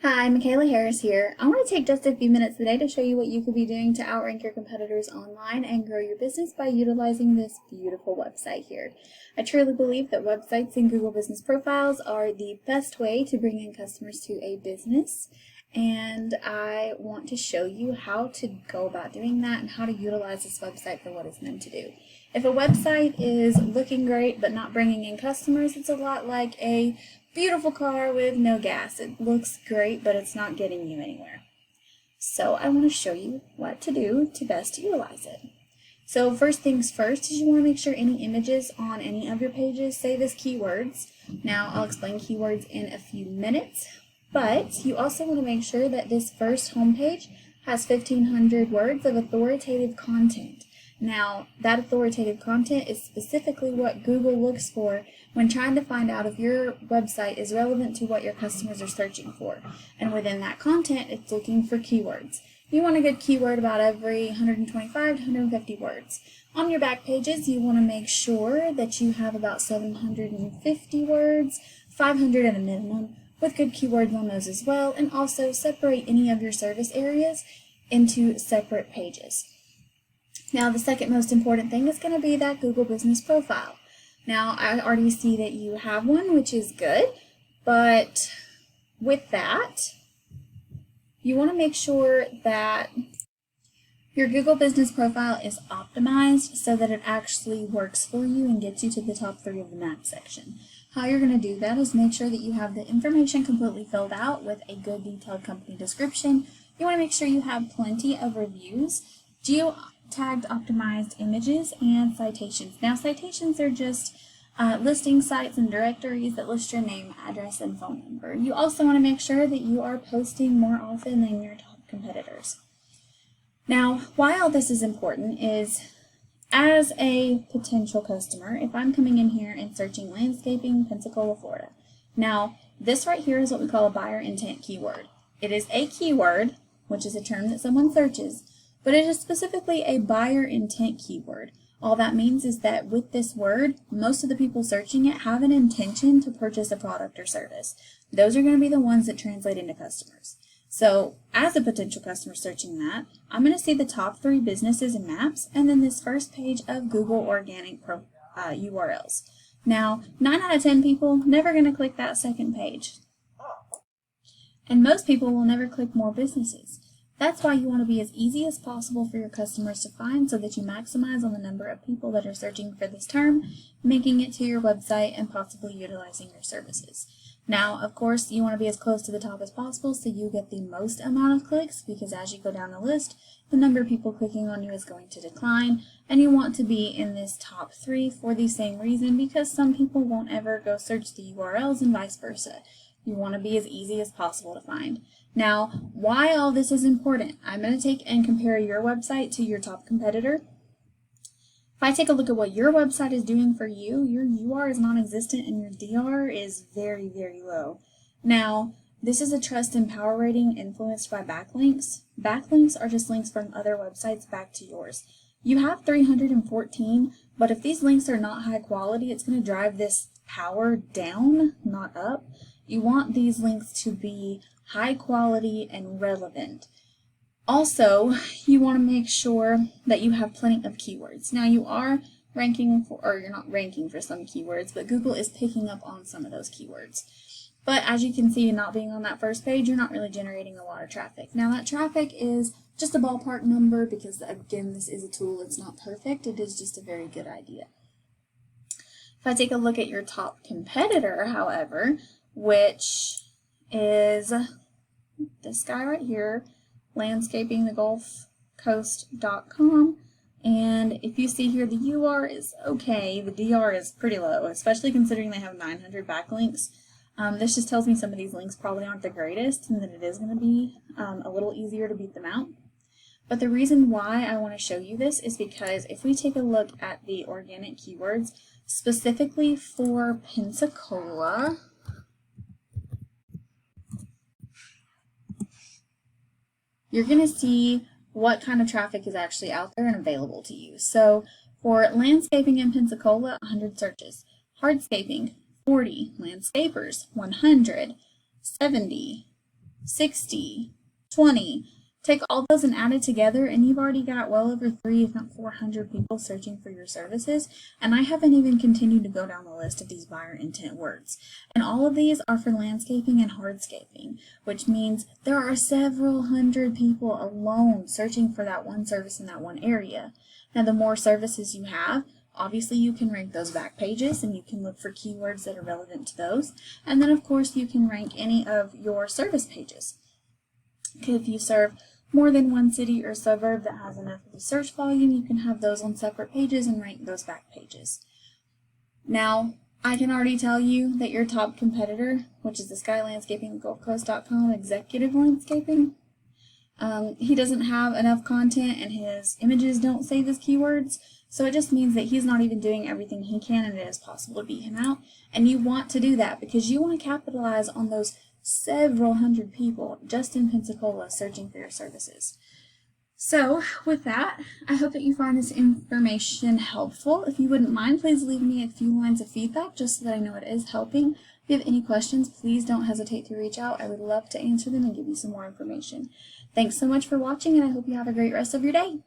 Hi, Michaela Harris here. I want to take just a few minutes today to show you what you could be doing to outrank your competitors online and grow your business by utilizing this beautiful website here. I truly believe that websites and Google Business Profiles are the best way to bring in customers to a business, and I want to show you how to go about doing that and how to utilize this website for what it's meant to do. If a website is looking great but not bringing in customers, it's a lot like a beautiful car with no gas. It looks great, but it's not getting you anywhere. So I want to show you what to do to best utilize it. So first things first is you want to make sure any images on any of your pages save as keywords. Now I'll explain keywords in a few minutes, but you also want to make sure that this first homepage has 1,500 words of authoritative content. Now, that authoritative content is specifically what Google looks for when trying to find out if your website is relevant to what your customers are searching for. And within that content, it's looking for keywords. You want a good keyword about every 125 to 150 words. On your back pages, you want to make sure that you have about 750 words, 500 at a minimum, with good keywords on those as well, and also separate any of your service areas into separate pages. Now, the second most important thing is going to be that Google Business Profile. Now, I already see that you have one, which is good, but with that, you want to make sure that your Google Business Profile is optimized so that it actually works for you and gets you to the top 3 of the map section. How you're going to do that is make sure that you have the information completely filled out with a good detailed company description. You want to make sure you have plenty of reviews, geo-tagged optimized images, and citations. Now, citations are just listing sites and directories that list your name, address, and phone number. You also want to make sure that you are posting more often than your top competitors. Now, why all this is important is, as a potential customer, if I'm coming in here and searching Landscaping Pensacola, Florida. Now, this right here is what we call a buyer intent keyword. It is a keyword, which is a term that someone searches, but it is specifically a buyer intent keyword. All that means is that with this word, most of the people searching it have an intention to purchase a product or service. Those are going to be the ones that translate into customers. So, as a potential customer searching that, I'm going to see the top 3 businesses and maps, and then this first page of Google organic URLs. Now, 9 out of 10 people never going to click that second page. And most people will never click more businesses. That's why you want to be as easy as possible for your customers to find so that you maximize on the number of people that are searching for this term, making it to your website, and possibly utilizing your services. Now, of course, you want to be as close to the top as possible so you get the most amount of clicks, because as you go down the list, the number of people clicking on you is going to decline, and you want to be in this top 3 for the same reason, because some people won't ever go search the URLs and vice versa. You want to be as easy as possible to find. Now, why all this is important? I'm going to take and compare your website to your top competitor. If I take a look at what your website is doing for you, your UR is non-existent and your DR is very, very low. Now, this is a trust and power rating influenced by backlinks. Backlinks are just links from other websites back to yours. You have 314, but if these links are not high quality, it's going to drive this power down, not up. You want these links to be high quality and relevant. Also, you want to make sure that you have plenty of keywords. Now, you are ranking for, or you're not ranking for some keywords, but Google is picking up on some of those keywords. But as you can see, not being on that first page, you're not really generating a lot of traffic. Now, that traffic is just a ballpark number because, again, this is a tool. It's not perfect. It is just a very good idea. If I take a look at your top competitor, however, which is this guy right here, landscapingthegulfcoast.com, and if you see here, the UR is okay, the DR is pretty low, especially considering they have 900 backlinks. This just tells me some of these links probably aren't the greatest and that it is going to be a little easier to beat them out. But the reason why I want to show you this is because if we take a look at the organic keywords, specifically for Pensacola, you're going to see what kind of traffic is actually out there and available to you. So for landscaping in Pensacola, 100 searches. Hardscaping, 40. Landscapers, 100. 70. 60, 20. Take all those and add it together, and you've already got well over 300, if not 400 people searching for your services. And I haven't even continued to go down the list of these buyer intent words. And all of these are for landscaping and hardscaping, which means there are several hundred people alone searching for that one service in that one area. Now, the more services you have, obviously you can rank those back pages, and you can look for keywords that are relevant to those. And then, of course, you can rank any of your service pages. If you serve more than one city or suburb that has enough of a search volume, you can have those on separate pages and rank those back pages. Now, I can already tell you that your top competitor, which is this guy Landscaping GulfCoast.com Executive Landscaping, he doesn't have enough content and his images don't save his keywords. So it just means that he's not even doing everything he can, and it is possible to beat him out. And you want to do that because you want to capitalize on those several hundred people just in Pensacola searching for your services. So with that, I hope that you find this information helpful. If you wouldn't mind, please leave me a few lines of feedback just so that I know it is helping. If you have any questions, please don't hesitate to reach out. I would love to answer them and give you some more information. Thanks so much for watching, and I hope you have a great rest of your day.